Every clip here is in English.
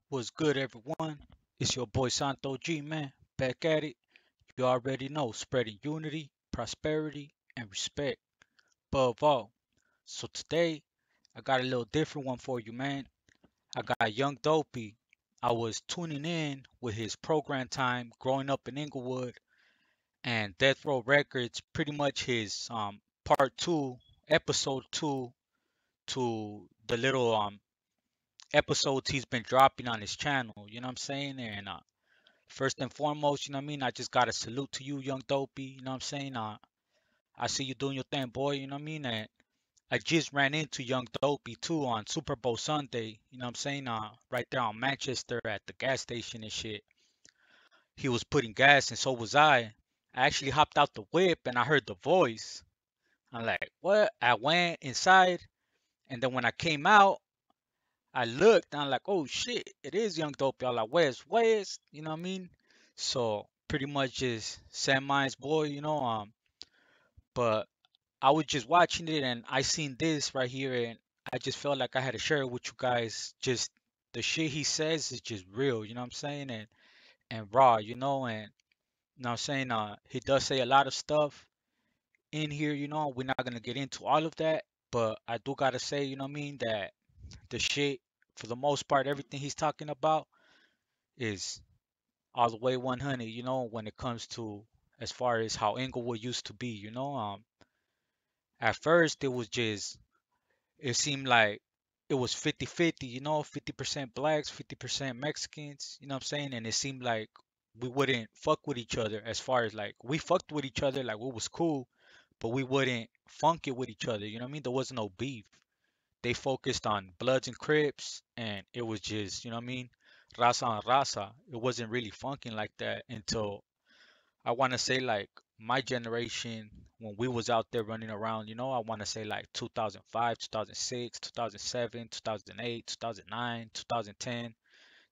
What's good, everyone? It's your boy Santo G, man. Back at it. You already know, spreading unity, prosperity, and respect above all. So today, I got a little different one for you, man. I got Young Dopey. I was tuning in with his program time growing up in Inglewood and Death Row Records, pretty much his part two, episode two to the little episodes he's been dropping on his channel. You know what I'm saying? And first and foremost, you know what I mean? I just got to salute to you, Young Dopey. You know what I'm saying? I see you doing your thing, boy. You know what I mean? And I just ran into Young Dopey too on Super Bowl Sunday. You know what I'm saying? Right there on Manchester at the gas station and shit. He was putting gas and so was I. I actually hopped out the whip and I heard the voice. I'm like, what? I went inside and then when I came out, I looked and I'm like, oh shit, it is Young Dopey. I'm like, where's? You know what I mean? So pretty much just Sam Mine's boy, but I was just watching it and I seen this right here and I just felt like I had to share it with you guys. Just the shit he says is just real, you know what I'm saying? And raw, and you know what I'm saying? He does say a lot of stuff in here, we're not gonna get into all of that, but I do gotta say, you know what I mean, that the shit, for the most part, everything he's talking about is all the way 100, when it comes to as far as how Inglewood used to be, at first it seemed like it was 50-50, 50% blacks, 50% Mexicans, you know what I'm saying? And it seemed like we wouldn't fuck with each other as far as like we fucked with each other, like we was cool, but we wouldn't funk it with each other, you know what I mean? There was no beef. They focused on Bloods and Crips, and it was just, you know what I mean? Raza on raza. It wasn't really funking like that until I want to say like my generation when we was out there running around, I want to say like 2005, 2006, 2007, 2008, 2009, 2010.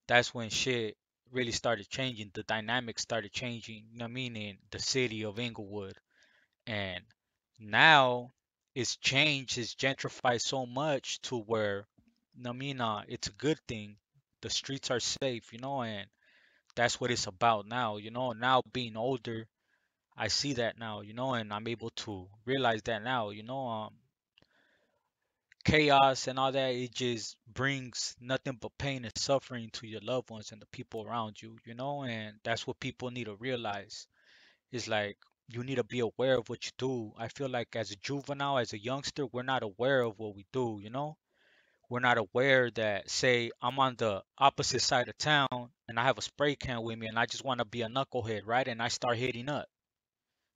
That's when shit really started changing. The dynamics started changing, you know what I mean, in the city of Inglewood. And now it's changed, it's gentrified so much to where, you know what I mean, it's a good thing. The streets are safe, and that's what it's about now, now being older I see that now, and I'm able to realize that now, chaos and all that, it just brings nothing but pain and suffering to your loved ones and the people around you, and that's what people need to realize. It's like you need to be aware of what you do. I feel like as a juvenile, as a youngster, we're not aware of what we do, We're not aware that, say, I'm on the opposite side of town and I have a spray can with me and I just want to be a knucklehead, right? And I start hitting up.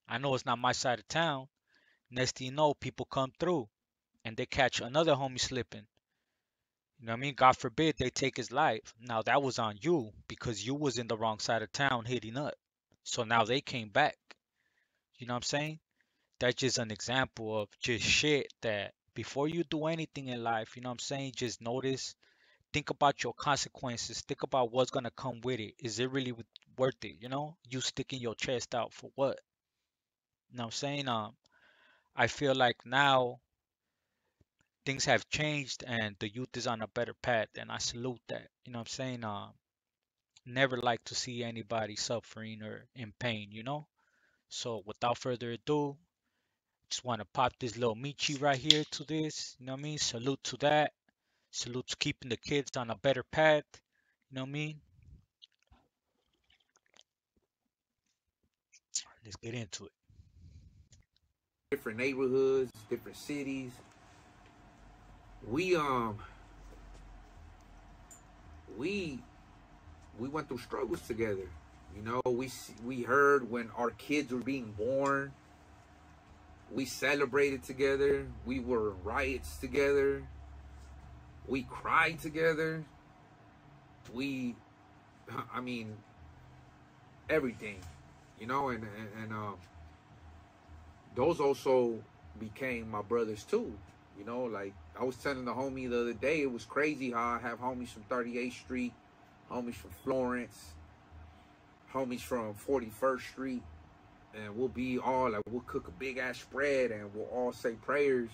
I know it's not my side of town. Next thing you know, people come through and they catch another homie slipping. You know what I mean? God forbid they take his life. Now that was on you because you was in the wrong side of town hitting up. So now they came back. You know what I'm saying? That's just an example of just shit that before you do anything in life, you know what I'm saying? Just notice, think about your consequences. Think about what's gonna come with it. Is it really worth it? You sticking your chest out for what? You know what I'm saying? I feel like now things have changed and the youth is on a better path and I salute that. You know what I'm saying? Never like to see anybody suffering or in pain, So without further ado, just want to pop this little Michi right here to this. You know what I mean? Salute to that. Salute to keeping the kids on a better path. You know what I mean? Let's get into it. Different neighborhoods, different cities. We we we went through struggles together. We heard when our kids were being born. We celebrated together. We were in riots together. We cried together. We, I mean, everything, and those also became my brothers too. Like I was telling the homie the other day, it was crazy how I have homies from 38th Street, homies from Florence, homies from 41st Street, and we'll be all like, we'll cook a big ass spread and we'll all say prayers.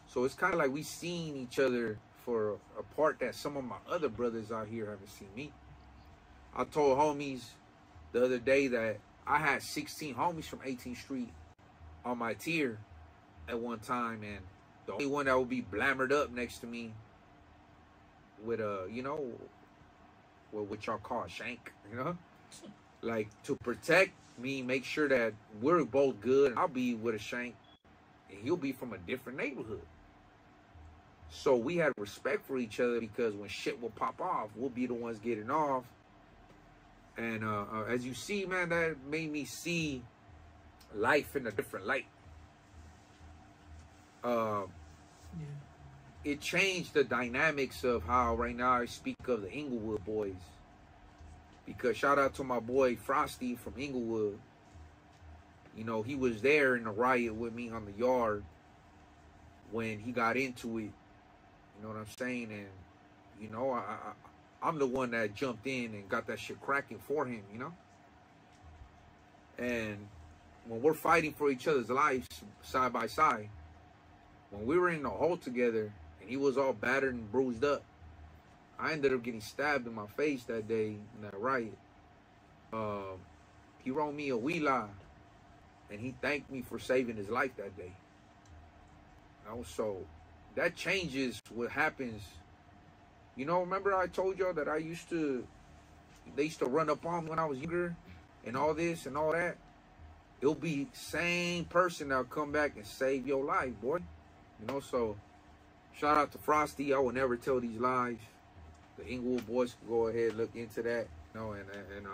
So it's kind of like we seen each other for a part that some of my other brothers out here haven't seen me. I told homies the other day that I had 16 homies from 18th Street on my tier at one time, and the only one that would be blammered up next to me with what y'all call a shank, like to protect me, make sure that we're both good. I'll be with a shank, and he'll be from a different neighborhood. So we had respect for each other because when shit will pop off, we'll be the ones getting off. And as you see, man, that made me see life in a different light. Yeah. It changed the dynamics of how right now I speak of the Inglewood boys. Because shout out to my boy Frosty from Inglewood. He was there in the riot with me on the yard when he got into it. You know what I'm saying? And, I'm the one that jumped in and got that shit cracking for him, And when we're fighting for each other's lives side by side, when we were in the hole together and he was all battered and bruised up, I ended up getting stabbed in my face that day in that riot. He wrote me a wheelie and he thanked me for saving his life that day. So that changes what happens. Remember I told y'all that they used to run up on me when I was younger and all this and all that? It'll be same person that'll come back and save your life, boy. So shout out to Frosty. I will never tell these lies. The Inglewood boys can go ahead and look into that. And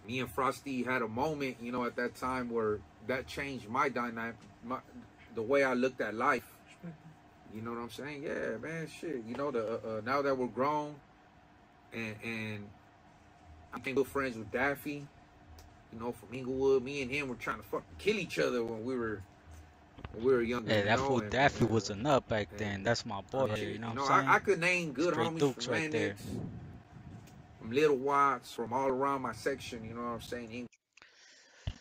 me and Frosty had a moment, at that time where that changed my dynamic, the way I looked at life. You know what I'm saying? Yeah, man, shit. Now that we're grown, and I became good friends with Daffy, from Inglewood. Me and him were trying to fucking kill each other when we were younger. Yeah, that fool Daffy was a nut back then. That's my boy here, what I'm saying? I could name good Straight homies Dukes from right there. From Little Watts, from all around my section, you know what I'm saying?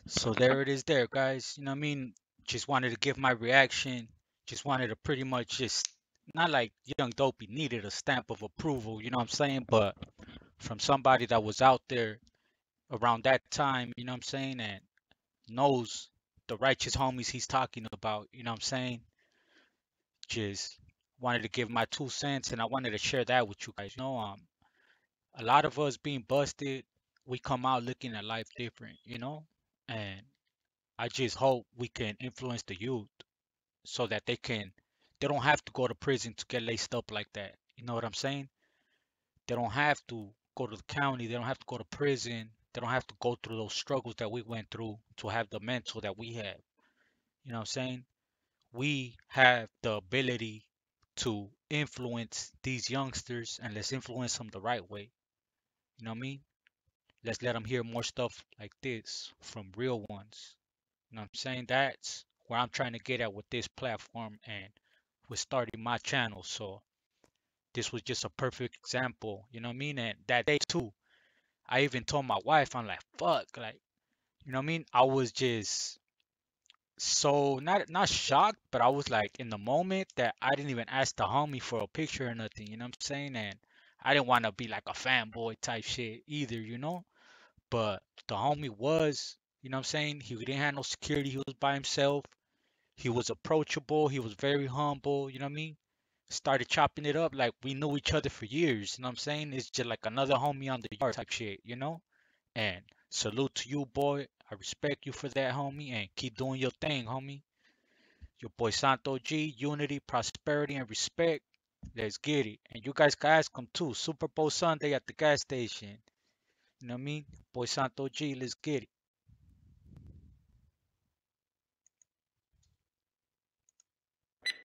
So there it is there, guys. You know what I mean? Just wanted to give my reaction. Just wanted to pretty much just, not like Young Dopey needed a stamp of approval, you know what I'm saying? But from somebody that was out there around that time, you know what I'm saying? And knows the righteous homies he's talking about, you know what I'm saying? Just wanted to give my 2 cents and I wanted to share that with you guys. A lot of us being busted, we come out looking at life different, And I just hope we can influence the youth so that they don't have to go to prison to get laced up like that. You know what I'm saying? They don't have to go to the county. They don't have to go to prison. They don't have to go through those struggles that we went through to have the mental that we have. You know what I'm saying? We have the ability to influence these youngsters and let's influence them the right way. You know what I mean? Let's let them hear more stuff like this from real ones. You know what I'm saying? That's where I'm trying to get at with this platform and with starting my channel. So this was just a perfect example, you know what I mean? And that day too, I even told my wife, I'm like, fuck, like, you know what I mean? I was just so not shocked, but I was like in the moment that I didn't even ask the homie for a picture or nothing, you know what I'm saying? And I didn't want to be like a fanboy type shit either. But the homie was, you know what I'm saying? He didn't have no security. He was by himself. He was approachable. He was very humble. You know what I mean? Started chopping it up like we knew each other for years. You know what I'm saying? It's just like another homie on the yard type shit. And salute to you, boy. I respect you for that, homie. And keep doing your thing, homie. Your boy Santo G, unity, prosperity, and respect. Let's get it. And you guys can ask him too. Super Bowl Sunday at the gas station. You know what I mean? Boy Santo G, let's get it.